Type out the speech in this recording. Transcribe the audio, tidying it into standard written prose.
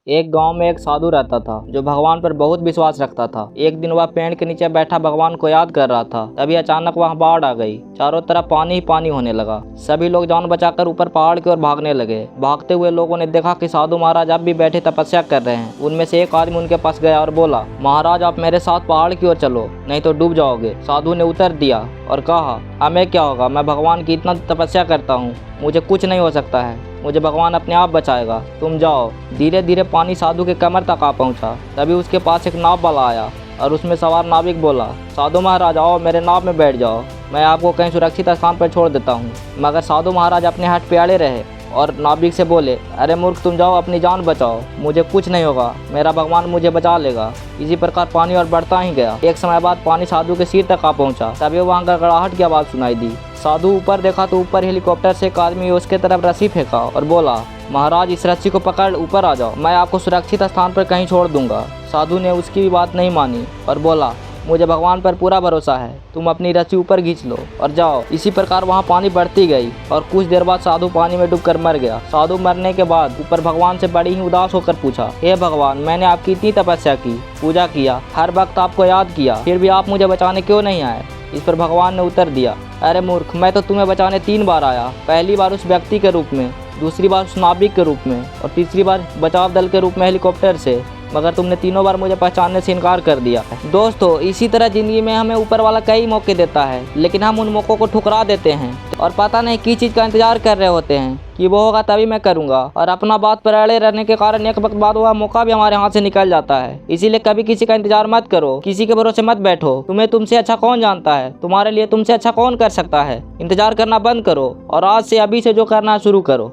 एक गांव में एक साधु रहता था जो भगवान पर बहुत विश्वास रखता था। एक दिन वह पेड़ के नीचे बैठा भगवान को याद कर रहा था। तभी अचानक वहां बाढ़ आ गई। चारों तरफ पानी ही पानी होने लगा। सभी लोग जान बचाकर ऊपर पहाड़ की ओर भागने लगे। भागते हुए लोगों ने देखा कि साधु महाराज अब भी बैठे तपस्या कर रहे हैं। उनमें से एक आदमी उनके पास गया और बोला, महाराज आप मेरे साथ पहाड़ की ओर चलो, नहीं तो डूब जाओगे। साधु ने उत्तर दिया और कहा, हमें क्या होगा, मैं भगवान की इतना तपस्या करता हूँ, मुझे कुछ नहीं हो सकता है, मुझे भगवान अपने आप बचाएगा, तुम जाओ। धीरे धीरे पानी साधु के कमर तक आ पहुंचा। तभी उसके पास एक नाव वाला आया और उसमें सवार नाविक बोला, साधु महाराज आओ मेरे नाव में बैठ जाओ, मैं आपको कहीं सुरक्षित स्थान पर छोड़ देता हूँ। मगर साधु महाराज अपने हट पे अड़े रहे और नाविक से बोले, अरे मूर्ख तुम जाओ, अपनी जान बचाओ, मुझे कुछ नहीं होगा, मेरा भगवान मुझे बचा लेगा। इसी प्रकार पानी और बढ़ता ही गया। एक समय बाद पानी साधु के सिर तक आ पहुंचा। तभी वहां गड़गड़ाहट की आवाज़ सुनाई दी। साधु ऊपर देखा तो ऊपर हेलीकॉप्टर से एक आदमी उसके तरफ रस्सी फेंका और बोला, महाराज इस रस्सी को पकड़ ऊपर आ जाओ, मैं आपको सुरक्षित स्थान पर कहीं छोड़ दूंगा। साधु ने उसकी भी बात नहीं मानी और बोला, मुझे भगवान पर पूरा भरोसा है, तुम अपनी रस्सी ऊपर खींच लो और जाओ। इसी प्रकार वहाँ पानी बढ़ती गई और कुछ देर बाद साधु पानी में डूबकर मर गया। साधु मरने के बाद ऊपर भगवान से बड़ी ही उदास होकर पूछा, हे भगवान, मैंने आपकी इतनी तपस्या की, पूजा किया, हर वक्त आपको याद किया, फिर भी आप मुझे बचाने क्यों नहीं आए? इस पर भगवान ने उत्तर दिया, अरे मूर्ख, मैं तो तुम्हें बचाने 3 बार आया। पहली बार उस व्यक्ति के रूप में, दूसरी बार उस नाविक के रूप में और तीसरी बार बचाव दल के रूप में हेलीकॉप्टर से, मगर तुमने तीनों बार मुझे पहचानने से इनकार कर दिया। दोस्तों, इसी तरह जिंदगी में हमें ऊपर वाला कई मौके देता है, लेकिन हम उन मौक़ों को ठुकरा देते हैं और पता नहीं किस चीज़ का इंतजार कर रहे होते हैं कि वो होगा तभी मैं करूँगा, और अपना बात पर अड़े रहने के कारण एक वक्त बाद वह मौका भी हमारे हाथ से निकल जाता है। इसीलिए कभी किसी का इंतजार मत करो, किसी के भरोसे मत बैठो। तुम्हें तुमसे अच्छा कौन जानता है, तुम्हारे लिए तुमसे अच्छा कौन कर सकता है। इंतजार करना बंद करो और आज से अभी से जो करना शुरू करो।